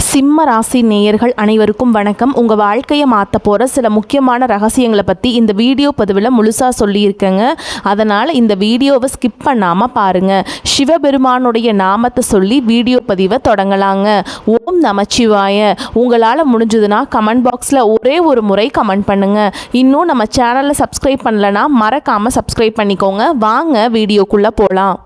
சிம்ம ராசி நேயர்கள் அனைவருக்கும் வணக்கம். உங்கள் வாழ்க்கையை மாற்ற போகிற சில முக்கியமான ரகசியங்களை பற்றி இந்த வீடியோ பதிவில் முழுசாக சொல்லியிருக்கேங்க. அதனால் இந்த வீடியோவை ஸ்கிப் பண்ணாமல் பாருங்கள். சிவபெருமானுடைய நாமத்தை சொல்லி வீடியோ பதிவை தொடங்கலாங்க. ஓம் நமச்சிவாய. உங்களால் முடிஞ்சதுன்னா கமெண்ட் பாக்ஸில் ஒரே ஒரு முறை கமெண்ட் பண்ணுங்கள். இன்னும் நம்ம சேனலை சப்ஸ்கிரைப் பண்ணலைன்னா மறக்காமல் சப்ஸ்கிரைப் பண்ணிக்கோங்க. வாங்க வீடியோக்குள்ளே போகலாம்.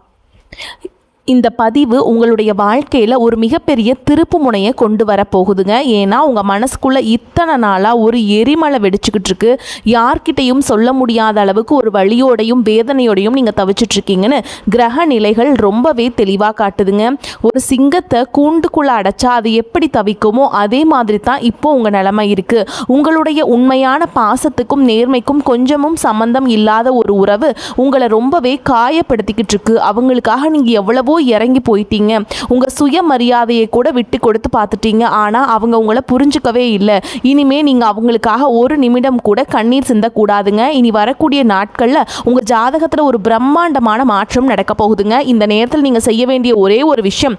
இந்த பதிவு உங்களுடைய வாழ்க்கையில் ஒரு மிகப்பெரிய திருப்பு முனையை கொண்டு வரப்போகுதுங்க. ஏன்னா உங்கள் மனசுக்குள்ளே இத்தனை நாளாக ஒரு எரிமலை வெடிச்சுக்கிட்டு இருக்கு. யார்கிட்டையும் சொல்ல முடியாத அளவுக்கு ஒரு வலியோடையும் வேதனையோடையும் நீங்கள் தவிச்சிட்ருக்கீங்கன்னு கிரக நிலைகள் ரொம்பவே தெளிவாக காட்டுதுங்க. ஒரு சிங்கத்தை கூண்டுக்குள்ளே அடைச்சா அது எப்படி தவிக்குமோ அதே மாதிரி தான் இப்போ உங்கள் நிலைமை இருக்குது. உங்களுடைய உண்மையான பாசத்துக்கும் நேர்மைக்கும் கொஞ்சமும் சம்பந்தம் இல்லாத ஒரு உறவு உங்களை ரொம்பவே காயப்படுத்திக்கிட்டு இருக்கு. அவங்களுக்காக நீங்கள் எவ்வளவோ இறங்கி போயிட்டீங்க. உங்கள் சுயமரியாதையை கூட விட்டு கொடுத்து பார்த்துட்டீங்க. ஆனால் அவங்க உங்களை புரிஞ்சுக்கவே இல்லை. இனிமே நீங்கள் அவங்களுக்காக ஒரு நிமிடம் கூட கண்ணீர் சிந்தக்கூடாதுங்க. இனி வரக்கூடிய நாட்களில் உங்கள் ஜாதகத்தில் ஒரு பிரம்மாண்டமான மாற்றம் நடக்க போகுதுங்க. இந்த நேரத்தில் நீங்கள் செய்ய வேண்டிய ஒரே ஒரு விஷயம்,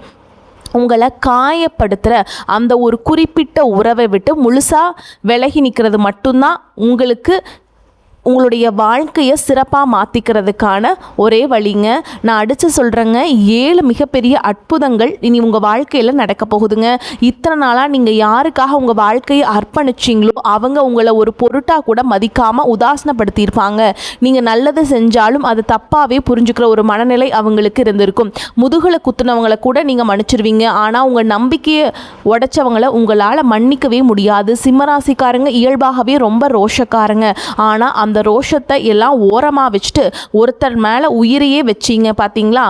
உங்களை காயப்படுத்துகிற அந்த ஒரு குறிப்பிட்ட உறவை விட்டு முழுசாக விலகி நிற்கிறது மட்டும்தான் உங்களுக்கு உங்களுடைய வாழ்க்கையை சிறப்பாக மாற்றிக்கிறதுக்கான ஒரே வழிங்க. நான் அடித்து சொல்கிறேங்க, 7 மிகப்பெரிய அற்புதங்கள் இனி உங்கள் வாழ்க்கையில் நடக்க போகுதுங்க. இத்தனை நாளாக நீங்கள் யாருக்காக உங்கள் வாழ்க்கையை அர்ப்பணிச்சிங்களோ அவங்க உங்களை ஒரு பொருட்டாக கூட மதிக்காமல் உதாசனப்படுத்தியிருப்பாங்க. நீங்கள் நல்லது செஞ்சாலும் அது தப்பாகவே புரிஞ்சுக்கிற ஒரு மனநிலை அவங்களுக்கு இருந்திருக்கும். முதுகில் குத்துனவங்களை கூட நீங்கள் மன்னிச்சிருவீங்க. ஆனால் உங்கள் நம்பிக்கையை உடைச்சவங்களை உங்களால் மன்னிக்கவே முடியாது. சிம்மராசிக்காரங்க இயல்பாகவே ரொம்ப ரோஷக்காரங்க. ஆனால் அந்த ரோஷத்தை எல்லாம் ஓரமாக வச்சுட்டு ஒருத்தர் மேலே உயிரையே வச்சிங்க பார்த்தீங்களா,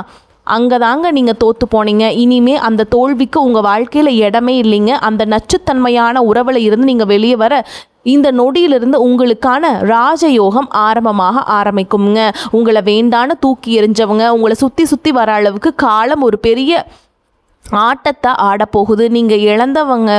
அங்கே தாங்க நீங்கள் தோற்று போனீங்க. இனிமே அந்த தோல்விக்கு உங்கள் வாழ்க்கையில் இடமே இல்லைங்க. அந்த நச்சுத்தன்மையான உறவில் இருந்து நீங்கள் வெளியே வர இந்த நொடியிலிருந்து உங்களுக்கான ராஜயோகம் ஆரம்பிக்குங்க. உங்களை வேண்டான்னு தூக்கி எறிஞ்சவங்க உங்களை சுற்றி வர அளவுக்கு காலம் ஒரு பெரிய ஆட்டத்தை ஆடப்போகுது. நீங்கள் இழந்தவங்க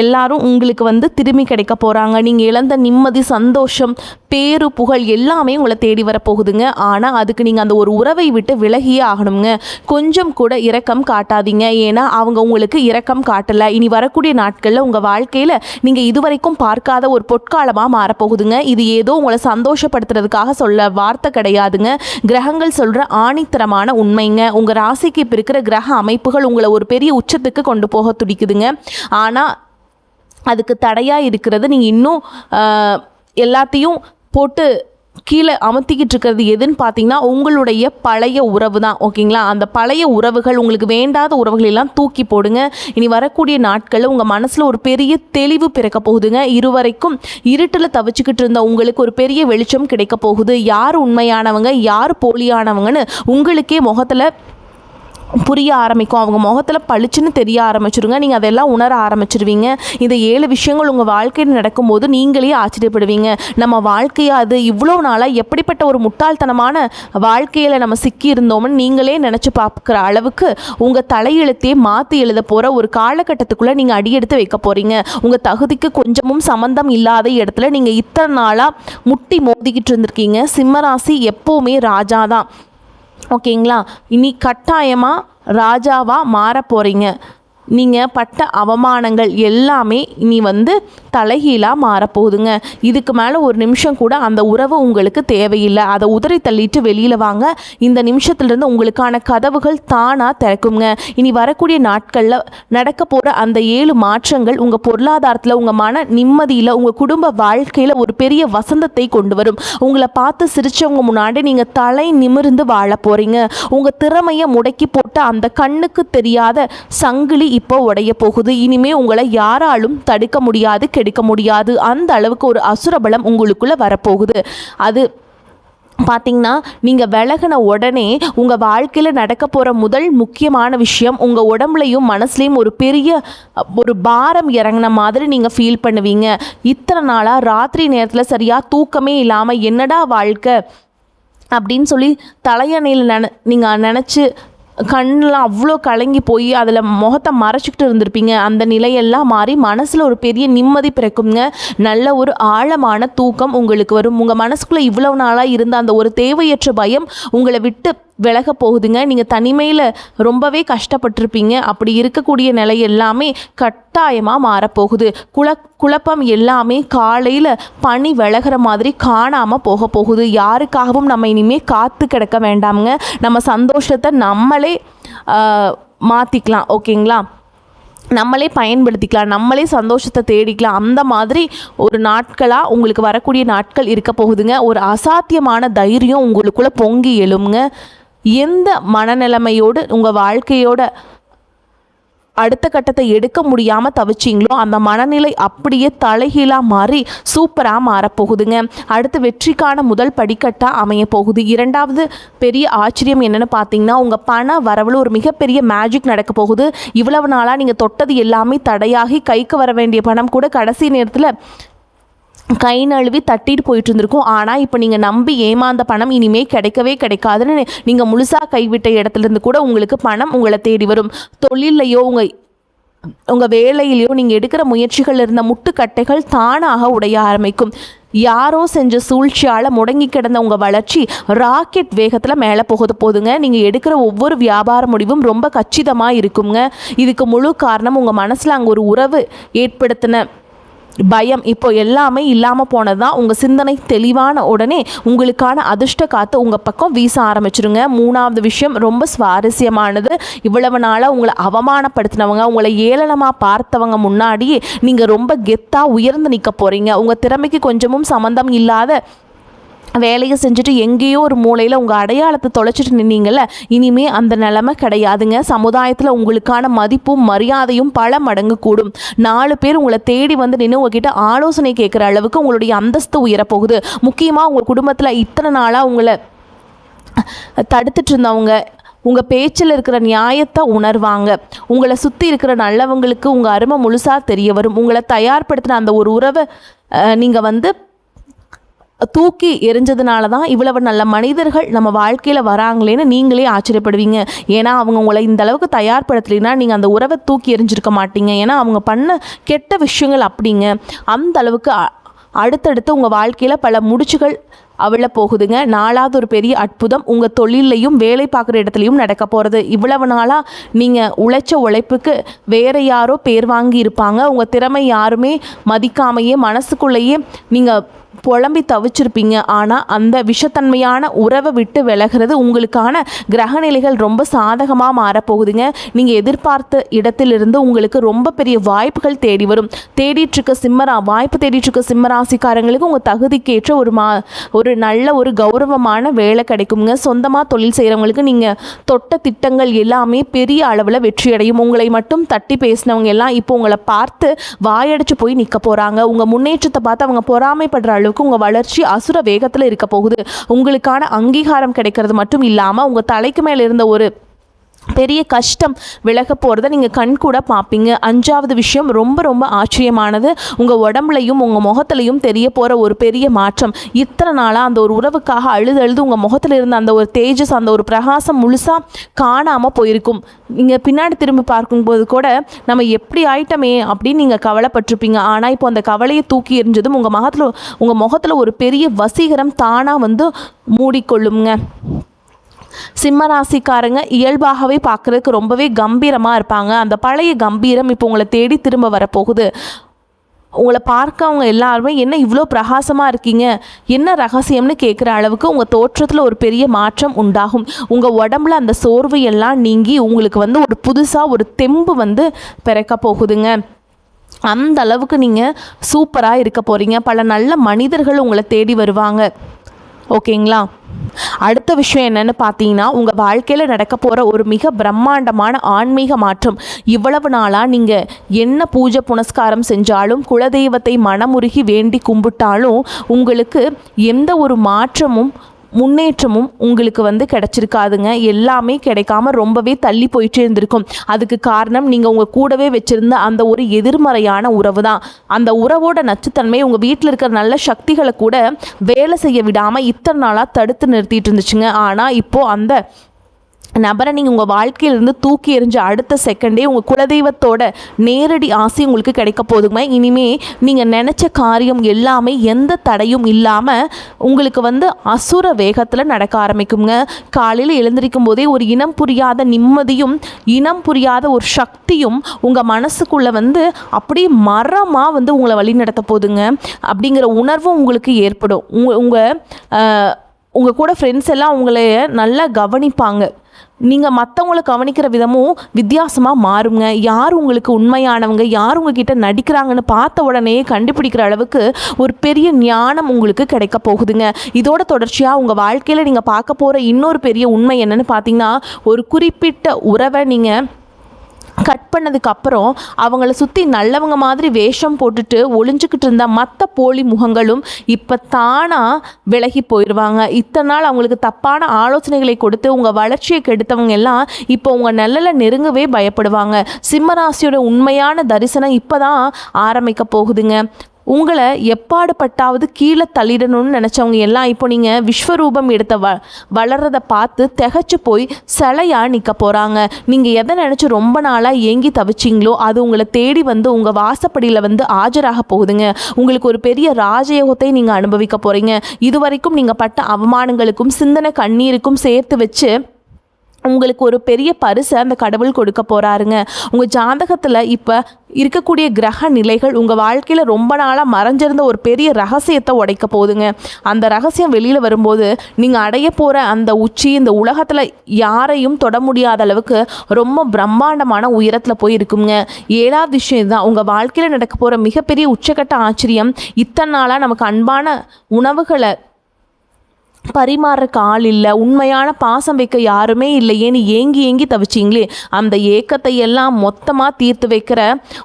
எல்லாரும் உங்களுக்கு திரும்பி கிடைக்க போகிறாங்க. நீங்கள் இழந்த நிம்மதி, சந்தோஷம், பேரு, புகழ் எல்லாமே உங்களை தேடி வரப்போகுதுங்க. ஆனால் அதுக்கு நீங்கள் அந்த ஒரு உறவை விட்டு விலகியே ஆகணுங்க. கொஞ்சம் கூட இரக்கம் காட்டாதீங்க. ஏன்னா அவங்க உங்களுக்கு இரக்கம் காட்டலை. இனி வரக்கூடிய நாட்களில் உங்கள் வாழ்க்கையில் நீங்கள் இதுவரைக்கும் பார்க்காத ஒரு பொற்காலமாக மாறப்போகுதுங்க. இது ஏதோ உங்களை சந்தோஷப்படுத்துறதுக்காக சொல்ல வார்த்தை கிடையாதுங்க. கிரகங்கள் சொல்கிற ஆணித்தரமான உண்மைங்க. உங்கள் ராசிக்கு இப்போ இருக்கிற கிரக அமைப்புகள் உங்களை ஒரு பெரிய உச்சத்துக்கு கொண்டு போக துடிக்குதுங்க. ஆனால் அதுக்கு தடையாக இருக்கிறது நீங்கள் இன்னும் எல்லாத்தையும் போட்டு கீழே அமர்த்திக்கிட்டு இருக்கிறது எதுன்னு பார்த்தீங்கன்னா உங்களுடைய பழைய உறவு தான். ஓகேங்களா? அந்த பழைய உறவுகள், உங்களுக்கு வேண்டாத உறவுகள் எல்லாம் தூக்கி போடுங்க. இனி வரக்கூடிய நாட்களில் உங்கள் மனசில் ஒரு பெரிய தெளிவு பிறக்க போகுதுங்க. இதுவரைக்கும் இருட்டில் தவிச்சுக்கிட்டு இருந்த உங்களுக்கு ஒரு பெரிய வெளிச்சம் கிடைக்க போகுது. யார் உண்மையானவங்க யார் போலியானவங்கன்னு உங்களுக்கே முகத்தில் புரிய ஆரம்பிக்கும். அவங்க முகத்தில் பளிச்சுன்னு தெரிய ஆரம்பிச்சிருங்க. நீங்கள் அதெல்லாம் உணர ஆரம்பிச்சிருவீங்க. இந்த 7 விஷயங்கள் உங்கள் வாழ்க்கையில் நடக்கும்போது நீங்களே ஆச்சரியப்படுவீங்க. நம்ம வாழ்க்கையாக அது இவ்வளோ நாளாக எப்படிப்பட்ட ஒரு முட்டாள்தனமான வாழ்க்கையில் நம்ம சிக்கி இருந்தோம்னு நீங்களே நினச்சி பார்க்குற அளவுக்கு உங்கள் தலையெழுத்தையே மாற்றி எழுத போகிற ஒரு காலகட்டத்துக்குள்ளே நீங்கள் அடியெடுத்து வைக்க போகிறீங்க. உங்கள் தகுதிக்கு கொஞ்சமும் சம்மந்தம் இல்லாத இடத்துல நீங்கள் இத்தனை நாளாக முட்டி மோதிக்கிட்டு இருந்திருக்கீங்க. சிம்மராசி எப்போவுமே ராஜா தான். ஓகேங்களா? இனி கட்டாயமாக ராஜாவாக மாற போகிறீங்க. நீங்கள் பட்ட அவமானங்கள் எல்லாமே இனி தலைகீழாக மாறப்போகுதுங்க. இதுக்கு மேலே ஒரு நிமிஷம் கூட அந்த உறவு உங்களுக்கு தேவையில்லை. அதை உதறி தள்ளிட்டு வெளியில் வாங்க. இந்த நிமிஷத்துலேருந்து உங்களுக்கான கதவுகள் தானாக திறக்குங்க. இனி வரக்கூடிய நாட்களில் நடக்க போகிற அந்த 7 மாற்றங்கள் உங்கள் பொருளாதாரத்தில், உங்கள் மன நிம்மதியில், உங்கள் குடும்ப வாழ்க்கையில் ஒரு பெரிய வசந்தத்தை கொண்டு வரும். உங்களை பார்த்து சிரித்தவங்க முன்னாடி நீங்கள் தலை நிமிர்ந்து வாழ போகிறீங்க. உங்கள் திறமையை முடக்கி போட்ட அந்த கண்ணுக்கு தெரியாத சங்கிலி இப்போ உடைய போகுது. இனிமே உங்களை யாராலும் தடுக்க முடியாது, கெடுக்க முடியாது. அந்த அளவுக்கு ஒரு அசுரபலம் உங்களுக்குள்ள வரப்போகுது. அது பார்த்தீங்கன்னா நீங்கள் விலகின உடனே உங்கள் வாழ்க்கையில் நடக்க போகிற முதல் முக்கியமான விஷயம், உங்கள் உடம்புலையும் மனசுலையும் ஒரு பெரிய ஒரு பாரம் இறங்கின மாதிரி நீங்கள் ஃபீல் பண்ணுவீங்க. இத்தனை நாளாக ராத்திரி நேரத்தில் சரியாக தூக்கமே இல்லாமல் என்னடா வாழ்க்கை அப்படின்னு சொல்லி தலையணையில் நீங்கள் நினச்சி கண்ணெலாம் அவ்வளோ கலங்கி போய் அதில் முகத்தை மறைச்சிக்கிட்டு இருந்திருப்பீங்க. அந்த நிலையெல்லாம் மாறி மனசில் ஒரு பெரிய நிம்மதி பிறக்குங்க. நல்ல ஒரு ஆழமான தூக்கம் உங்களுக்கு வரும். உங்கள் மனசுக்குள்ளே இவ்வளவு நாளாக இருந்த அந்த ஒரு தேவையற்ற பயம் உங்களை விட்டு விலக போகுதுங்க. நீங்கள் தனிமையில் ரொம்பவே கஷ்டப்பட்டிருப்பீங்க. அப்படி இருக்கக்கூடிய நிலை எல்லாமே கட்டாயமாக மாறப்போகுது. குழப்பம் எல்லாமே காலையில் பனி விலகிற மாதிரி காணாமல் போக போகுது. யாருக்காகவும் நம்ம இனிமேல் காத்து கிடக்க வேண்டாமுங்க. நம்ம சந்தோஷத்தை நம்மளே மாற்றிக்கலாம். ஓகேங்களா? நம்மளே பயன்படுத்திக்கலாம், நம்மளே சந்தோஷத்தை தேடிக்கலாம். அந்த மாதிரி ஒரு நாட்களாக உங்களுக்கு வரக்கூடிய நாட்கள் இருக்க போகுதுங்க. ஒரு அசாத்தியமான தைரியம் உங்களுக்குள்ளே பொங்கி எழுங்க. எந்த மனநிலைமையோடு உங்கள் வாழ்க்கையோட அடுத்த கட்டத்தை எடுக்க முடியாமல் தவிச்சிங்களோ அந்த மனநிலை அப்படியே தலைகீழாக மாறி சூப்பராக மாறப்போகுதுங்க. அடுத்து வெற்றிக்கான முதல் படிக்கட்டாக அமைய போகுது. இரண்டாவது பெரிய ஆச்சரியம் என்னென்னு பார்த்தீங்கன்னா, உங்கள் பண வரவில் ஒரு மிகப்பெரிய மேஜிக் நடக்க போகுது. இவ்வளவு நாளாக நீங்கள் தொட்டது எல்லாமே தடையாகி கைக்கு வர வேண்டிய பணம் கூட கடைசி நேரத்தில் கை நழுவி தட்டிட்டு போயிட்டு இருந்திருக்கும். ஆனால் இப்போ நீங்கள் நம்பி ஏமாந்த பணம் இனிமேல் கிடைக்கவே கிடைக்காதுன்னு நீங்கள் முழுசாக கைவிட்ட இடத்துலேருந்து கூட உங்களுக்கு பணம் உங்களை தேடி வரும். தொழிலையோ உங்கள் வேலையிலையோ நீங்கள் எடுக்கிற முயற்சிகள் இருந்த முட்டுக்கட்டைகள் தானாக உடைய ஆரம்பிக்கும். யாரோ செஞ்ச சூழ்ச்சியால் முடங்கி கிடந்த உங்கள் வளர்ச்சி ராக்கெட் வேகத்தில் மேலே போகுதுங்க. நீங்கள் எடுக்கிற ஒவ்வொரு வியாபார முடிவும் ரொம்ப கச்சிதமாக இருக்குங்க. இதுக்கு முழு காரணம் உங்கள் மனசில் அங்கே ஒரு உறவு ஏற்படுத்தின பயம் இப்போ எல்லாமே இல்லாமல் போனது தான். உங்கள் சிந்தனை தெளிவான உடனே உங்களுக்கான அதிர்ஷ்ட காற்று உங்கள் பக்கம் வீச ஆரம்பிச்சிருங்க. மூணாவது விஷயம் ரொம்ப சுவாரஸ்யமானது. இவ்வளவு நாளாக உங்களை அவமானப்படுத்தினவங்க, உங்களை ஏளனமாக பார்த்தவங்க முன்னாடியே நீங்கள் ரொம்ப கெத்தாக உயர்ந்து நிற்க போகிறீங்க. உங்கள் திறமைக்கு கொஞ்சமும் சம்மந்தம் இல்லாத வேலையை செஞ்சுட்டு எங்கேயோ ஒரு மூலையில் உங்கள் அடையாளத்தை தொலைச்சிட்டு நின்னீங்கள்ல, இனிமே அந்த நிலைமை கிடையாதுங்க. சமுதாயத்தில் உங்களுக்கான மதிப்பும் மரியாதையும் பல மடங்கு கூடும். 4 பேர் உங்களை தேடி வந்து நின்று உங்ககிட்ட ஆலோசனை கேட்குற அளவுக்கு உங்களுடைய அந்தஸ்து உயரப்போகுது. முக்கியமாக உங்கள் குடும்பத்தில் இத்தனை நாளாக உங்களை தடுத்துட்டு இருந்தவங்க உங்கள் பேச்சில் இருக்கிற நியாயத்தை உணர்வாங்க. உங்களை சுற்றி இருக்கிற நல்லவங்களுக்கு உங்கள் அருமை முழுசாக தெரிய வரும். உங்களை தயார்படுத்தின அந்த ஒரு உறவை நீங்கள் தூக்கி எரிஞ்சதுனால தான் இவ்வளவு நல்ல மனிதர்கள் நம்ம வாழ்க்கையில் வராங்களேன்னு நீங்களே ஆச்சரியப்படுவீங்க. ஏன்னா அவங்க உங்களை இந்த அளவுக்கு தயார்படுத்தலைன்னா நீங்கள் அந்த உறவை தூக்கி எரிஞ்சிருக்க மாட்டீங்க. ஏன்னா அவங்க பண்ண கெட்ட விஷயங்கள் அப்படிங்க. அந்த அளவுக்கு அடுத்தடுத்து உங்கள் வாழ்க்கையில் பல முடிச்சுகள் அவள போகுதுங்க. 4வது ஒரு பெரிய அற்புதம் உங்கள் தொழிலையும் வேலை பார்க்குற இடத்துலையும் நடக்க போகிறது. இவ்வளவு நாளாக நீங்கள் உழைச்ச உழைப்புக்கு வேறு யாரோ பேர் வாங்கி இருப்பாங்க. உங்கள் திறமை யாருமே மதிக்காமையே மனசுக்குள்ளேயே நீங்கள் புலம்பி தவிச்சிருப்பீங்க. ஆனால் அந்த விஷத்தன்மையான உறவை விட்டு விலகிறது உங்களுக்கான கிரகநிலைகள் ரொம்ப சாதகமாக மாறப்போகுதுங்க. நீங்கள் எதிர்பார்த்த இடத்திலிருந்து உங்களுக்கு ரொம்ப பெரிய வாய்ப்புகள் தேடி வரும். வாய்ப்பு தேடிட்டு இருக்க சிம்மராசிக்காரங்களுக்கு உங்கள் தகுதிக்கேற்ற ஒரு நல்ல ஒரு கௌரவமான வேலை கிடைக்குங்க. சொந்தமாக தொழில் செய்கிறவங்களுக்கு நீங்கள் தொட்ட திட்டங்கள் எல்லாமே பெரிய அளவில் வெற்றியடையும். உங்களை மட்டும் தட்டி பேசினவங்க எல்லாம் இப்போ உங்களை பார்த்து வாயடிச்சு போய் நிற்க போகிறாங்க. உங்கள் முன்னேற்றத்தை பார்த்து அவங்க பொறாமைப்படுற அளவுக்கு உங்கள் வளர்ச்சி அசுர வேகத்தில் இருக்க போகுது. உங்களுக்கான அங்கீகாரம் கிடைக்கிறது மட்டும் இல்லாமல் உங்கள் தலைக்கு மேலே இருந்த ஒரு பெரிய கஷ்டம் விலக போகிறத நீங்கள் கண் கூட பார்ப்பீங்க. 5வது விஷயம் ரொம்ப ரொம்ப ஆச்சரியமானது. உங்கள் உடம்புலையும் உங்கள் முகத்துலையும் தெரிய போகிற ஒரு பெரிய மாற்றம். இத்தனை நாளாக அந்த ஒரு உறவுக்காக அழுது உங்கள் முகத்தில் இருந்த அந்த ஒரு தேஜஸ், அந்த ஒரு பிரகாசம் முழுசாக காணாமல் போயிருக்கும். நீங்கள் பின்னாடி திரும்பி பார்க்கும்போது கூட நம்ம எப்படி ஆயிட்டமே அப்படின்னு நீங்கள் கவலைப்பட்டிருப்பீங்க. ஆனால் இப்போ அந்த கவலையை தூக்கி எறிஞ்சதும் உங்கள் முகத்தில் ஒரு பெரிய வசீகரம் தானாக மூடிக்கொள்ளுங்க. சிம்மராசிக்காரங்க இயல்பாகவே பார்க்குறதுக்கு ரொம்பவே கம்பீரமாக இருப்பாங்க. அந்த பழைய கம்பீரம் இப்போ உங்களை தேடி திரும்ப வரப்போகுது. உங்களை பார்க்க அவங்க எல்லாருமே என்ன இவ்வளோ பிரகாசமாக இருக்கீங்க, என்ன ரகசியம்னு கேட்குற அளவுக்கு உங்கள் தோற்றத்தில் ஒரு பெரிய மாற்றம் உண்டாகும். உங்கள் உடம்புல அந்த சோர்வு எல்லாம் நீங்கி உங்களுக்கு ஒரு புதுசாக ஒரு தெம்பு பிறக்க போகுதுங்க. அந்த அளவுக்கு நீங்கள் சூப்பராக இருக்க போகிறீங்க. பல நல்ல மனிதர்கள் உங்களை தேடி வருவாங்க. ஓகேங்களா? அடுத்த விஷயம் என்னன்னு பார்த்தீங்கன்னா, உங்கள் வாழ்க்கையில் நடக்க போகிற ஒரு மிக பிரம்மாண்டமான ஆன்மீக மாற்றம். இவ்வளவு நாளாக நீங்கள் என்ன பூஜை புனஸ்காரம் செஞ்சாலும், குலதெய்வத்தை மனமுருகி வேண்டி கும்பிட்டாலும் உங்களுக்கு எந்த ஒரு மாற்றமும் முன்னேற்றமும் உங்களுக்கு கிடைச்சிருக்காதுங்க. எல்லாமே கிடைக்காம ரொம்பவே தள்ளி போயிட்டே இருந்திருக்கும். அதுக்கு காரணம் நீங்கள் உங்கள் கூடவே வச்சுருந்த அந்த ஒரு எதிர்மறையான உறவு தான். அந்த உறவோட நச்சுத்தன்மை உங்கள் வீட்டில் இருக்கிற நல்ல சக்திகளை கூட வேலை செய்ய விடாமல் இத்தனை நாளாக தடுத்து நிறுத்திட்டு இருந்துச்சுங்க. ஆனால் இப்போது அந்த நபரை நீங்கள் உங்கள் வாழ்க்கையிலிருந்து தூக்கி எறிஞ்ச அடுத்த செகண்டே உங்கள் குலதெய்வத்தோட நேரடி ஆசை உங்களுக்கு கிடைக்க போதுங்க. இனிமே நீங்கள் நினச்ச காரியம் எல்லாமே எந்த தடையும் இல்லாமல் உங்களுக்கு அசுர வேகத்தில் நடக்க ஆரம்பிக்குங்க. காலையில் எழுந்திருக்கும் போதே ஒரு இனம் புரியாத நிம்மதியும் இனம் புரியாத ஒரு சக்தியும் உங்கள் மனசுக்குள்ளே அப்படியே மரமாக உங்களை வழி நடத்த போதுங்க. அப்படிங்கிற உணர்வும் உங்களுக்கு ஏற்படும். உங்கள் கூட ஃப்ரெண்ட்ஸ் எல்லாம் உங்களை நல்லா கவனிப்பாங்க. நீங்கள் மற்றவங்கள கவனிக்கிற விதமும் வித்தியாசமாக மாறுங்க. யார் உங்களுக்கு உண்மையானவங்க, யார் உங்ககிட்ட நடிக்கிறாங்கன்னு பார்த்த உடனே கண்டுபிடிக்கிற அளவுக்கு ஒரு பெரிய ஞானம் உங்களுக்கு கிடைக்க போகுதுங்க. இதோட தொடர்ச்சியாக உங்கள் வாழ்க்கையில் நீங்கள் பார்க்க போகிற இன்னொரு பெரிய உண்மை என்னென்னு பார்த்தீங்கன்னா, ஒரு குறிப்பிட்ட உறவை நீங்கள் கட் பண்ணதுக்கப்புறம் அவங்கள சுற்றி நல்லவங்க மாதிரி வேஷம் போட்டுட்டு ஒளிஞ்சிக்கிட்டு இருந்த மற்ற போலி முகங்களும் இப்போ தானாக விலகி போயிடுவாங்க. இத்தனை நாள் அவங்களுக்கு தப்பான ஆலோசனைகளை கொடுத்து உங்கள் வளர்ச்சியை கெடுத்தவங்க எல்லாம் இப்போ உங்கள் நல்லல நெருங்கவே பயப்படுவாங்க. சிம்மராசியோட உண்மையான தரிசனம் இப்போ தான் ஆரம்பிக்க போகுதுங்க. உங்களை எப்பாடுபட்டாவது கீழே தள்ளிடணும்னு நினச்சவங்க எல்லாம் இப்போ நீங்கள் விஸ்வரூபம் எடுத்த வளர்றதை பார்த்து திகச்சு போய் சிலையாக நிற்க போகிறாங்க. நீங்கள் எதை நினச்சி ரொம்ப நாளாக ஏங்கி தவிச்சிங்களோ அது உங்களை தேடி உங்கள் வாசப்படியில் ஆஜராக போகுதுங்க. உங்களுக்கு ஒரு பெரிய ராஜயோகத்தை நீங்கள் அனுபவிக்க போகிறீங்க. இதுவரைக்கும் நீங்கள் பட்ட அவமானங்களுக்கும் சிந்தனை கண்ணீருக்கும் சேர்த்து வச்சு உங்களுக்கு ஒரு பெரிய பரிசை அந்த கடவுள் கொடுக்க போகிறாருங்க. உங்கள் ஜாதகத்தில் இப்போ இருக்கக்கூடிய கிரக நிலைகள் உங்கள் வாழ்க்கையில் ரொம்ப நாளாக மறைஞ்சிருந்த ஒரு பெரிய ரகசியத்தை உடைக்க போகுதுங்க. அந்த ரகசியம் வெளியில் வரும்போது நீங்கள் அடைய போகிற அந்த உச்சி இந்த உலகத்தில் யாரையும் தொட முடியாத அளவுக்கு ரொம்ப பிரம்மாண்டமான உயரத்தில் போய் இருக்குங்க. 7வது விஷயம் இதுதான். உங்கள் வாழ்க்கையில் நடக்க போகிற மிகப்பெரிய உச்சக்கட்ட ஆச்சரியம், இத்தனை நாளாக நமக்கு அன்பான உணவுகளை பரிமாறுறக்கு ஆள் இல்லை, உண்மையான பாசம் வைக்க யாருமே இல்லையேன்னு ஏங்கி தவிச்சிங்களே, அந்த ஏக்கத்தை எல்லாம் மொத்தமாக தீர்த்து வைக்கிற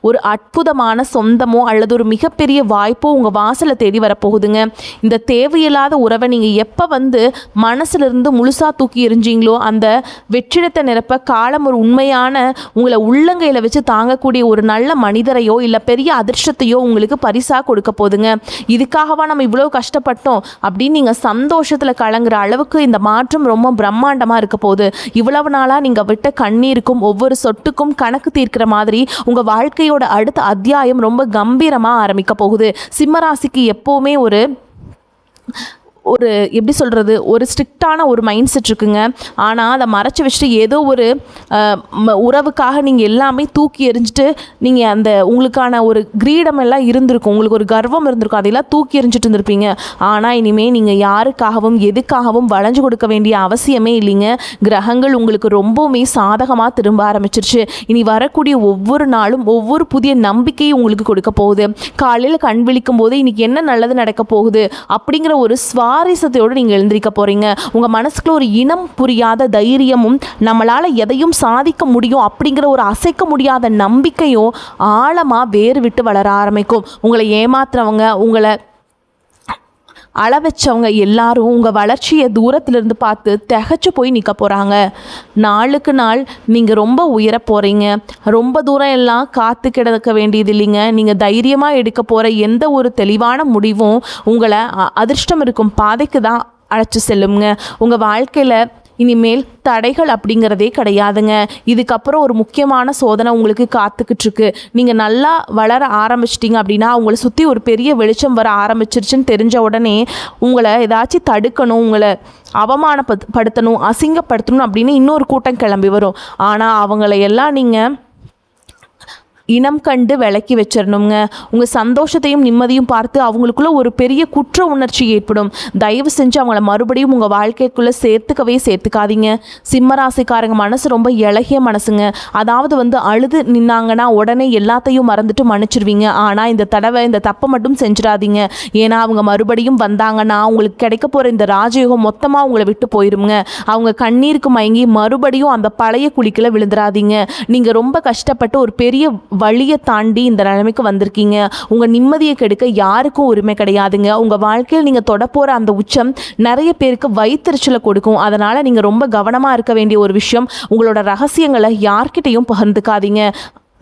ஒரு அற்புதமான சொந்தமோ அல்லது ஒரு மிகப்பெரிய வாய்ப்போ உங்கள் வாசலை தேடி வரப்போகுதுங்க. இந்த தேவையில்லாத உறவை நீங்கள் எப்போ மனசுலேருந்து முழுசாக தூக்கி எறிஞ்சிங்களோ அந்த வெற்றிடத்தை நிரப்ப காலம் ஒரு உண்மையான உங்களை உள்ளங்கையில் வச்சு தாங்கக்கூடிய ஒரு நல்ல மனிதரையோ இல்லை பெரிய அதிர்ஷ்டத்தையோ உங்களுக்கு பரிசாக கொடுக்க போகுதுங்க. இதுக்காகவா நம்ம இவ்வளோ கஷ்டப்பட்டோம் அப்படின்னு நீங்கள் சந்தோஷத்தில் கலங்குற அளவுக்கு இந்த மாற்றம் ரொம்ப பிரம்மாண்டமாக இருக்க போகுது. இவ்வளவு நாளாக நீங்கள் விட்ட கண்ணீருக்கும் ஒவ்வொரு சொட்டுக்கும் கணக்கு தீர்க்கிற மாதிரி உங்கள் வாழ்க்கையோட அடுத்த அத்தியாயம் ரொம்ப கம்பீரமாக ஆரம்பிக்க போகுது. சிம்மராசிக்கு எப்போவுமே ஒரு எப்படி சொல்கிறது, ஒரு ஸ்ட்ரிக்டான ஒரு மைண்ட் செட் இருக்குங்க. ஆனால் அதை மறைச்சி வச்சுட்டு ஏதோ ஒரு உறவுக்காக நீங்கள் எல்லாமே தூக்கி எறிஞ்சிட்டு நீங்கள் அந்த உங்களுக்கான ஒரு கிரீடம் எல்லாம் இருந்திருக்கும், உங்களுக்கு ஒரு கர்வம் இருந்திருக்கும், அதையெல்லாம் தூக்கி எறிஞ்சிட்டு இருந்திருப்பீங்க. ஆனால் இனிமேல் நீங்கள் யாருக்காகவும் எதுக்காகவும் வளைஞ்சு கொடுக்க வேண்டிய அவசியமே இல்லைங்க. கிரகங்கள் உங்களுக்கு ரொம்பவுமே சாதகமாக திரும்ப ஆரம்பிச்சிருச்சு. இனி வரக்கூடிய ஒவ்வொரு நாளும் ஒவ்வொரு புதிய நம்பிக்கையும் உங்களுக்கு கொடுக்க போகுது. காலையில் கண் விழிக்கும் போது இன்னைக்கு என்ன நல்லது நடக்க போகுது அப்படிங்கிற ஒரு சுவாரஸ்யத்தோடு நீங்கள் எழுந்திருக்க போகிறீங்க. உங்கள் மனசுக்குள்ள ஒரு இனம் புரியாத தைரியமும் நம்மளால் எதையும் சாதிக்க முடியும் அப்படிங்கிற ஒரு அசைக்க முடியாத நம்பிக்கையும் ஆழமாக வேறு விட்டு வளர ஆரம்பிக்கும். உங்களை ஏமாத்துறவங்க, உங்களை அளவச்சவங்க எல்லாரும் உங்கள் வளர்ச்சியை தூரத்திலிருந்து பார்த்து திகச்சு போய் நிற்க போகிறாங்க. நாளுக்கு நாள் நீங்கள் ரொம்ப உயர போகிறீங்க. ரொம்ப தூரம் எல்லாம் காத்து கிடக்க வேண்டியது இல்லைங்க. நீங்கள் தைரியமாக எடுக்க போகிற எந்த ஒரு தெளிவான முடிவும் உங்களை அதிர்ஷ்டம் இருக்கும் பாதைக்கு தான் அழைச்சி செல்லுங்க. உங்கள் வாழ்க்கையில் இனிமேல் தடைகள் அப்படிங்கிறதே கிடையாதுங்க. இதுக்கப்புறம் ஒரு முக்கியமான சோதனை உங்களுக்கு காத்துக்கிட்டு இருக்கு. நீங்கள் நல்லா வளர ஆரம்பிச்சிட்டிங்க அப்படின்னா உங்களை சுற்றி ஒரு பெரிய வெளிச்சம் வர ஆரம்பிச்சிருச்சுன்னு தெரிஞ்ச உடனே உங்களை ஏதாச்சும் தடுக்கணும், உங்களை அவமானப்படுத்தணும், அசிங்கப்படுத்தணும் அப்படின்னு இன்னொரு கூட்டம் கிளம்பி வரும். ஆனால் அவங்கள எல்லாம் நீங்கள் இனம் கண்டு விலக்கி வச்சிடணுங்க. உங்கள் சந்தோஷத்தையும் நிம்மதியும் பார்த்து அவங்களுக்குள்ள ஒரு பெரிய குற்ற உணர்ச்சி ஏற்படும். தயவு செஞ்சு அவங்கள மறுபடியும் உங்கள் வாழ்க்கைக்குள்ளே சேர்த்துக்காதீங்க. சிம்மராசிக்காரங்க மனசு ரொம்ப இளகிய மனசுங்க. அதாவது அழுது நின்னாங்கன்னா உடனே எல்லாத்தையும் மறந்துட்டு மன்னிச்சிருவீங்க. ஆனால் இந்த தடவை இந்த தப்பை மட்டும் செஞ்சிடாதீங்க. ஏன்னா அவங்க மறுபடியும் வந்தாங்கன்னா உங்களுக்கு கிடைக்க போகிற இந்த ராஜயோகம் மொத்தமாக உங்களை விட்டு போயிருங்க. அவங்க கண்ணீருக்கு மயங்கி மறுபடியும் அந்த பழைய குழிக்குள்ள விழுந்துடாதீங்க. நீங்கள் ரொம்ப கஷ்டப்பட்டு ஒரு பெரிய வழியை தாண்டி இந்த நிலைமைக்கு வந்திருக்கீங்க. உங்கள் நிம்மதியை கெடுக்க யாருக்கும் உரிமை கிடையாதுங்க. உங்கள் வாழ்க்கையில் நீங்கள் தொட போகிற அந்த உச்சம் நிறைய பேருக்கு வயிற்றுச்சலை கொடுக்கும். அதனால் நீங்கள் ரொம்ப கவனமாக இருக்க வேண்டிய ஒரு விஷயம், உங்களோட ரகசியங்களை யார்கிட்டையும் பகிர்ந்துக்காதீங்க.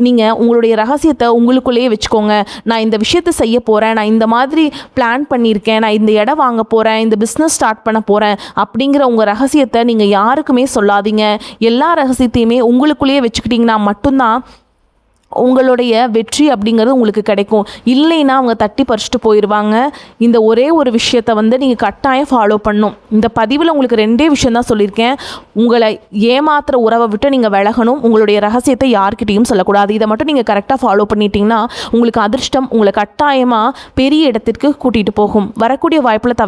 நீங்கள் உங்களுடைய ரகசியத்தை உங்களுக்குள்ளேயே வச்சுக்கோங்க. நான் இந்த விஷயத்தை செய்ய போகிறேன், நான் இந்த மாதிரி பிளான் பண்ணியிருக்கேன், நான் இந்த இடம் வாங்க போகிறேன், இந்த பிஸ்னஸ் ஸ்டார்ட் பண்ண போகிறேன் அப்படிங்கிற உங்கள் ரகசியத்தை நீங்கள் யாருக்குமே சொல்லாதீங்க. எல்லா ரகசியத்தையுமே உங்களுக்குள்ளேயே வச்சுக்கிட்டிங்கன்னா மட்டும்தான் உங்களுடைய வெற்றி அப்படிங்கிறது உங்களுக்கு கிடைக்கும். இல்லைன்னா அவங்க தட்டி பறிச்சுட்டு போயிடுவாங்க. இந்த ஒரே ஒரு விஷயத்தை நீங்கள் கட்டாயம் ஃபாலோ பண்ணணும். இந்த பதிவில் உங்களுக்கு 2 விஷயம் தான் சொல்லியிருக்கேன். உங்களை ஏமாத்துற உறவை விட்டு நீங்கள் விலகணும். உங்களுடைய ரகசியத்தை யார்கிட்டையும் சொல்லக்கூடாது. இதை மட்டும் நீங்கள் கரெக்டாக ஃபாலோ பண்ணிட்டீங்கன்னா உங்களுக்கு அதிர்ஷ்டம் உங்களை கட்டாயமாக பெரிய இடத்திற்கு கூட்டிகிட்டு போகும். வரக்கூடிய வாய்ப்பில்